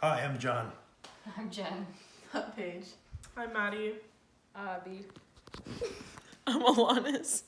Hi, I'm John. I'm Jen. I'm Paige. I'm Maddie. Abby. I'm Alanis.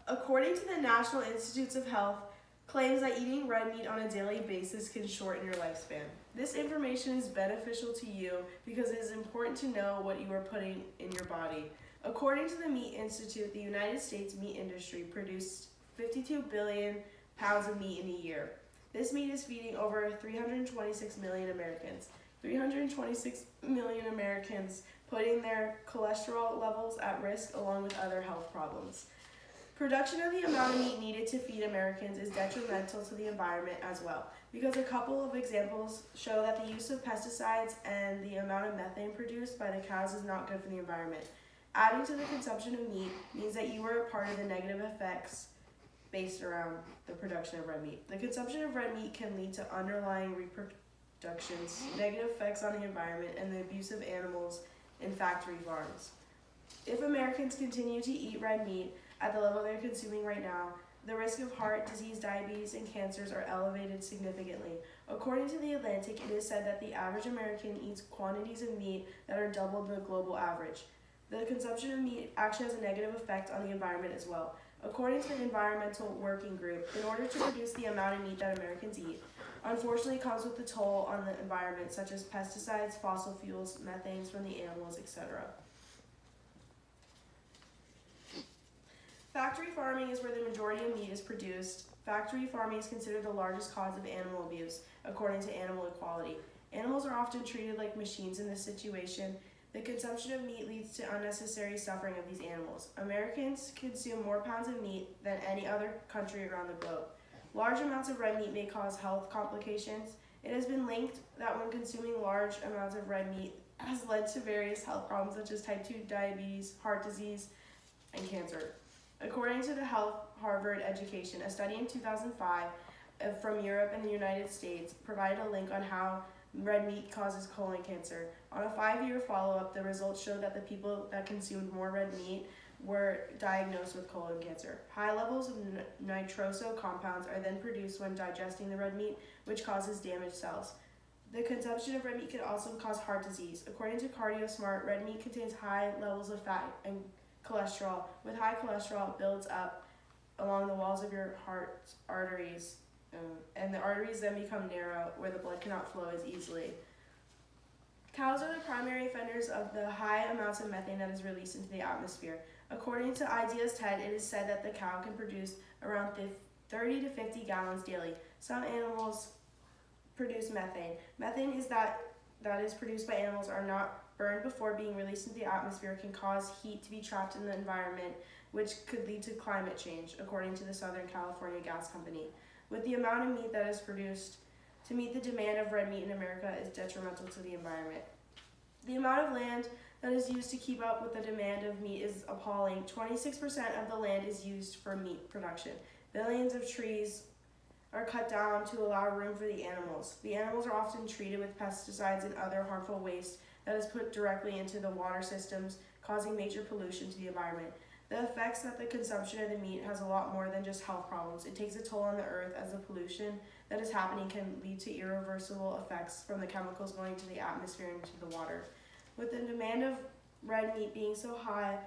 According to the National Institutes of Health, claims that eating red meat on a daily basis can shorten your lifespan. This information is beneficial to you because it is important to know what you are putting in your body. According to the Meat Institute, the United States meat industry produced 52 billion pounds of meat in a year. This meat is feeding over 326 million Americans. 326 million Americans putting their cholesterol levels at risk along with other health problems. Production of the amount of meat needed to feed Americans is detrimental to the environment as well, because a couple of examples show that the use of pesticides and the amount of methane produced by the cows is not good for the environment. Adding to the consumption of meat means that you are a part of the negative effects based around the production of red meat. The consumption of red meat can lead to underlying reproductions, negative effects on the environment, and the abuse of animals in factory farms. If Americans continue to eat red meat at the level they're consuming right now, the risk of heart disease, diabetes, and cancers are elevated significantly. According to The Atlantic, it is said that the average American eats quantities of meat that are double the global average. The consumption of meat actually has a negative effect on the environment as well. According to the Environmental Working Group, in order to produce the amount of meat that Americans eat, unfortunately comes with a toll on the environment, such as pesticides, fossil fuels, methanes from the animals, etc. Factory farming is where the majority of meat is produced. Factory farming is considered the largest cause of animal abuse, according to Animal Equality. Animals are often treated like machines in this situation. The consumption of meat leads to unnecessary suffering of these animals. Americans consume more pounds of meat than any other country around the globe. Large amounts of red meat may cause health complications. It has been linked that when consuming large amounts of red meat has led to various health problems such as type 2 diabetes, heart disease, and cancer. According to the Health Harvard Education, a study in 2005 from Europe and the United States provided a link on how red meat causes colon cancer. On a 5-year follow-up, the results showed that the people that consumed more red meat were diagnosed with colon cancer. High levels of nitroso compounds are then produced when digesting the red meat, which causes damaged cells. The consumption of red meat can also cause heart disease. According to CardioSmart, red meat contains high levels of fat and cholesterol. With high cholesterol, it builds up along the walls of your heart's arteries, and the arteries then become narrow where the blood cannot flow as easily. Cows are the primary offenders of the high amounts of methane that is released into the atmosphere. According to Ideas TED, it is said that the cow can produce around 30 to 50 gallons daily. Some animals produce methane. Methane is that is produced by animals are not burned before being released into the atmosphere, can cause heat to be trapped in the environment, which could lead to climate change, according to the Southern California Gas Company. With the amount of meat that is produced to meet the demand of red meat in America is detrimental to the environment. The amount of land that is used to keep up with the demand of meat is appalling. 26% of the land is used for meat production. Billions of trees are cut down to allow room for the animals. The animals are often treated with pesticides and other harmful waste that is put directly into the water systems, causing major pollution to the environment. The effects that the consumption of the meat has a lot more than just health problems. It takes a toll on the earth as the pollution that is happening can lead to irreversible effects from the chemicals going to the atmosphere and into the water. With the demand of red meat being so high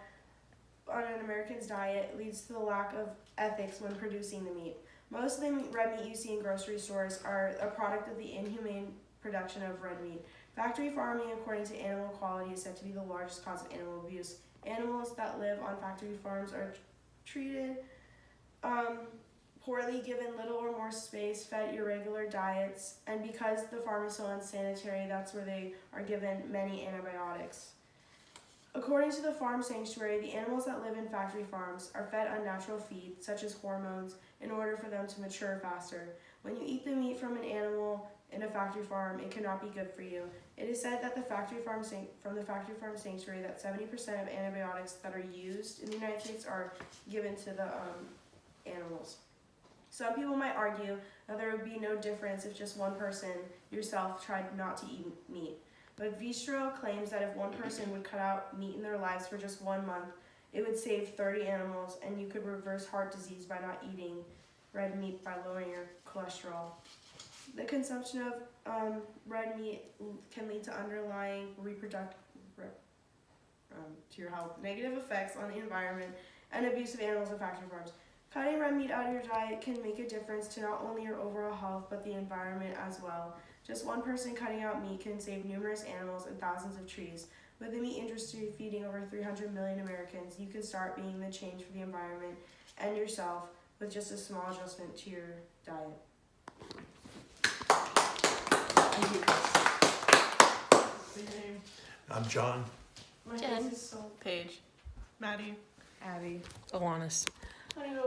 on an American's diet, it leads to the lack of ethics when producing the meat. Most of the red meat you see in grocery stores are a product of the inhumane production of red meat. Factory farming, according to Animal Equality, is said to be the largest cause of animal abuse. Animals that live on factory farms are treated poorly, given little or more space, fed irregular diets, and because the farm is so unsanitary, that's where they are given many antibiotics. According to the Farm Sanctuary, the animals that live in factory farms are fed unnatural feed, such as hormones, in order for them to mature faster. When you eat the meat from an animal in a factory farm, it cannot be good for you. It is said that from the factory farm sanctuary that 70% of antibiotics that are used in the United States are given to the animals. Some people might argue that there would be no difference if just one person, yourself, tried not to eat meat. But Vistro claims that if one person would cut out meat in their lives for just 1 month, it would save 30 animals, and you could reverse heart disease by not eating red meat by lowering your cholesterol. The consumption of red meat can lead to underlying to your health, negative effects on the environment, and abuse of animals and factory farms. Cutting red meat out of your diet can make a difference to not only your overall health but the environment as well. Just one person cutting out meat can save numerous animals and thousands of trees. With the meat industry feeding over 300 million Americans, you can start being the change for the environment and yourself with just a small adjustment to your diet. I'm John. My Jen. face is so Paige. Maddie. Abby. Alanis. I know.